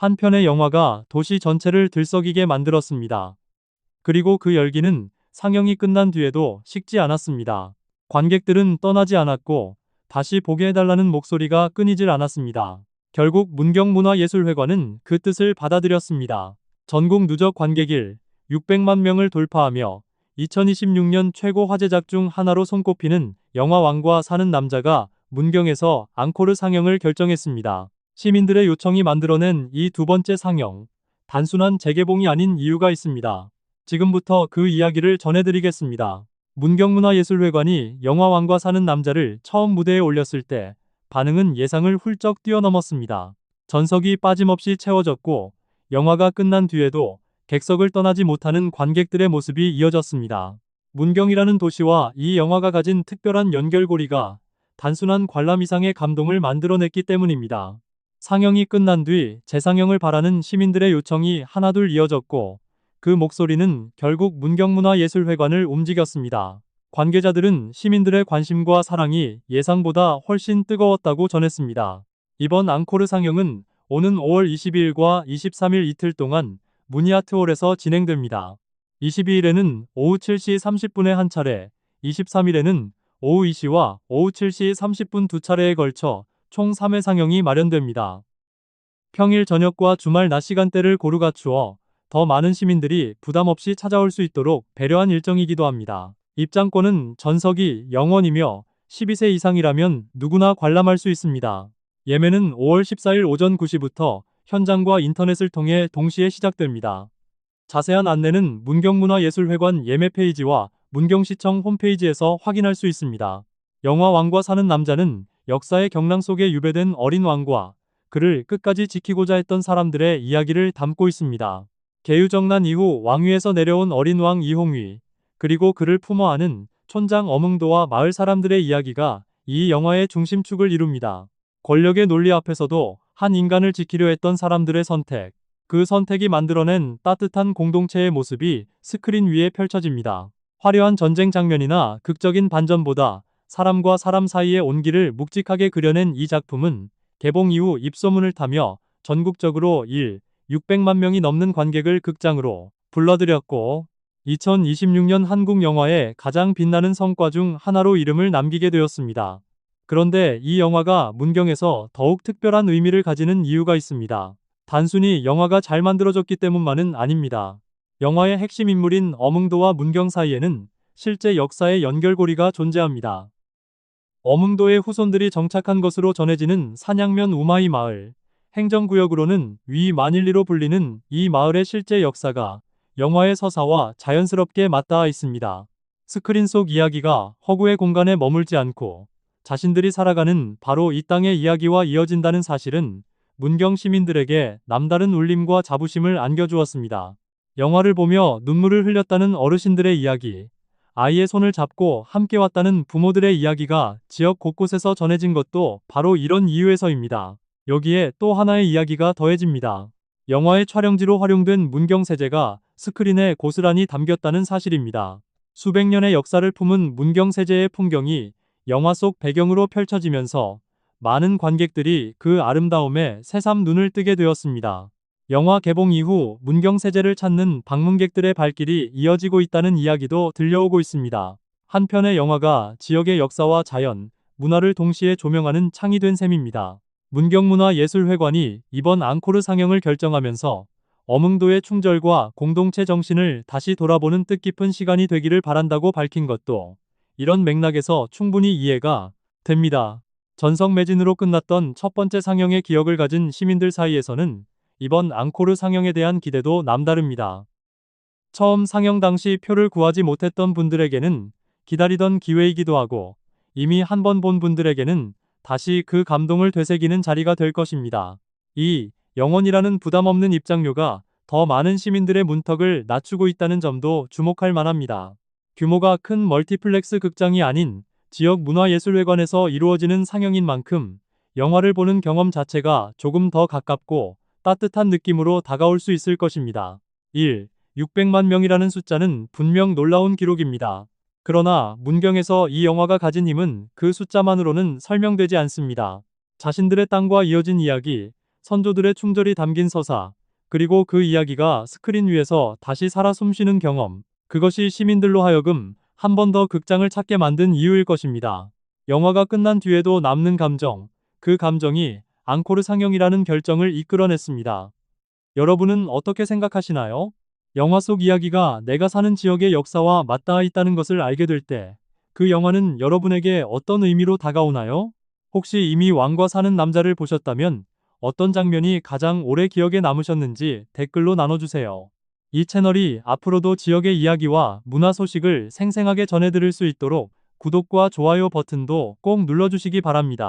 한 편의 영화가 도시 전체를 들썩이게 만들었습니다. 그리고 그 열기는 상영이 끝난 뒤에도 식지 않았습니다. 관객들은 떠나지 않았고 다시 보게 해달라는 목소리가 끊이질 않았습니다. 결국 문경문화예술회관은 그 뜻을 받아들였습니다. 전국 누적 관객일 600만 명을 돌파하며 2026년 최고 화제작 중 하나로 손꼽히는 영화 왕과 사는 남자가 문경에서 앙코르 상영을 결정했습니다. 시민들의 요청이 만들어낸 이 두 번째 상영. 단순한 재개봉이 아닌 이유가 있습니다. 지금부터 그 이야기를 전해드리겠습니다. 문경문화예술회관이 영화 왕과 사는 남자를 처음 무대에 올렸을 때 반응은 예상을 훌쩍 뛰어넘었습니다. 전석이 빠짐없이 채워졌고 영화가 끝난 뒤에도 객석을 떠나지 못하는 관객들의 모습이 이어졌습니다. 문경이라는 도시와 이 영화가 가진 특별한 연결고리가 단순한 관람 이상의 감동을 만들어냈기 때문입니다. 상영이 끝난 뒤 재상영을 바라는 시민들의 요청이 하나둘 이어졌고 그 목소리는 결국 문경문화예술회관을 움직였습니다. 관계자들은 시민들의 관심과 사랑이 예상보다 훨씬 뜨거웠다고 전했습니다. 이번 앙코르 상영은 오는 5월 22일과 23일 이틀 동안 문희아트홀에서 진행됩니다. 22일에는 오후 7시 30분에 한 차례, 23일에는 오후 2시와 오후 7시 30분 두 차례에 걸쳐 총 3회 상영이 마련됩니다. 평일 저녁과 주말 낮 시간대를 고루 갖추어 더 많은 시민들이 부담 없이 찾아올 수 있도록 배려한 일정이기도 합니다. 입장권은 전석이 0원이며 12세 이상이라면 누구나 관람할 수 있습니다. 예매는 5월 14일 오전 9시부터 현장과 인터넷을 통해 동시에 시작됩니다. 자세한 안내는 문경문화예술회관 예매 페이지와 문경시청 홈페이지에서 확인할 수 있습니다. 영화 왕과 사는 남자는 역사의 경랑 속에 유배된 어린 왕과 그를 끝까지 지키고자 했던 사람들의 이야기를 담고 있습니다. 계유정난 이후 왕위에서 내려온 어린 왕 이홍위, 그리고 그를 품어 안은 촌장 어몽도와 마을 사람들의 이야기가 이 영화의 중심축을 이룹니다. 권력의 논리 앞에서도 한 인간을 지키려 했던 사람들의 선택, 그 선택이 만들어낸 따뜻한 공동체의 모습이 스크린 위에 펼쳐집니다. 화려한 전쟁 장면이나 극적인 반전보다 사람과 사람 사이의 온기를 묵직하게 그려낸 이 작품은 개봉 이후 입소문을 타며 전국적으로 600만 명이 넘는 관객을 극장으로 불러들였고 2026년 한국 영화의 가장 빛나는 성과 중 하나로 이름을 남기게 되었습니다. 그런데 이 영화가 문경에서 더욱 특별한 의미를 가지는 이유가 있습니다. 단순히 영화가 잘 만들어졌기 때문만은 아닙니다. 영화의 핵심 인물인 어몽도와 문경 사이에는 실제 역사의 연결고리가 존재합니다. 어몽도의 후손들이 정착한 것으로 전해지는 산양면 우마이 마을, 행정구역으로는 위 마닐리로 불리는 이 마을의 실제 역사가 영화의 서사와 자연스럽게 맞닿아 있습니다. 스크린 속 이야기가 허구의 공간에 머물지 않고 자신들이 살아가는 바로 이 땅의 이야기와 이어진다는 사실은 문경 시민들에게 남다른 울림과 자부심을 안겨주었습니다. 영화를 보며 눈물을 흘렸다는 어르신들의 이야기, 아이의 손을 잡고 함께 왔다는 부모들의 이야기가 지역 곳곳에서 전해진 것도 바로 이런 이유에서입니다. 여기에 또 하나의 이야기가 더해집니다. 영화의 촬영지로 활용된 문경세제가 스크린에 고스란히 담겼다는 사실입니다. 수백 년의 역사를 품은 문경세제의 풍경이 영화 속 배경으로 펼쳐지면서 많은 관객들이 그 아름다움에 새삼 눈을 뜨게 되었습니다. 영화 개봉 이후 문경세제를 찾는 방문객들의 발길이 이어지고 있다는 이야기도 들려오고 있습니다. 한편의 영화가 지역의 역사와 자연, 문화를 동시에 조명하는 창이 된 셈입니다. 문경문화예술회관이 이번 앙코르 상영을 결정하면서 어몽도의 충절과 공동체 정신을 다시 돌아보는 뜻깊은 시간이 되기를 바란다고 밝힌 것도 이런 맥락에서 충분히 이해가 됩니다. 전석 매진으로 끝났던 첫 번째 상영의 기억을 가진 시민들 사이에서는 이번 앙코르 상영에 대한 기대도 남다릅니다. 처음 상영 당시 표를 구하지 못했던 분들에게는 기다리던 기회이기도 하고 이미 한 번 본 분들에게는 다시 그 감동을 되새기는 자리가 될 것입니다. 이 영원이라는 부담 없는 입장료가 더 많은 시민들의 문턱을 낮추고 있다는 점도 주목할 만합니다. 규모가 큰 멀티플렉스 극장이 아닌 지역 문화예술회관에서 이루어지는 상영인 만큼 영화를 보는 경험 자체가 조금 더 가깝고 따뜻한 느낌으로 다가올 수 있을 것입니다. 600만 명이라는 숫자는 분명 놀라운 기록입니다. 그러나 문경에서 이 영화가 가진 힘은 그 숫자만으로는 설명되지 않습니다. 자신들의 땅과 이어진 이야기, 선조들의 충절이 담긴 서사, 그리고 그 이야기가 스크린 위에서 다시 살아 숨쉬는 경험, 그것이 시민들로 하여금 한 번 더 극장을 찾게 만든 이유일 것입니다. 영화가 끝난 뒤에도 남는 감정, 그 감정이 앙코르 상영이라는 결정을 이끌어냈습니다. 여러분은 어떻게 생각하시나요? 영화 속 이야기가 내가 사는 지역의 역사와 맞닿아 있다는 것을 알게 될 때, 그 영화는 여러분에게 어떤 의미로 다가오나요? 혹시 이미 왕과 사는 남자를 보셨다면 어떤 장면이 가장 오래 기억에 남으셨는지 댓글로 나눠주세요. 이 채널이 앞으로도 지역의 이야기와 문화 소식을 생생하게 전해드릴 수 있도록 구독과 좋아요 버튼도 꼭 눌러주시기 바랍니다.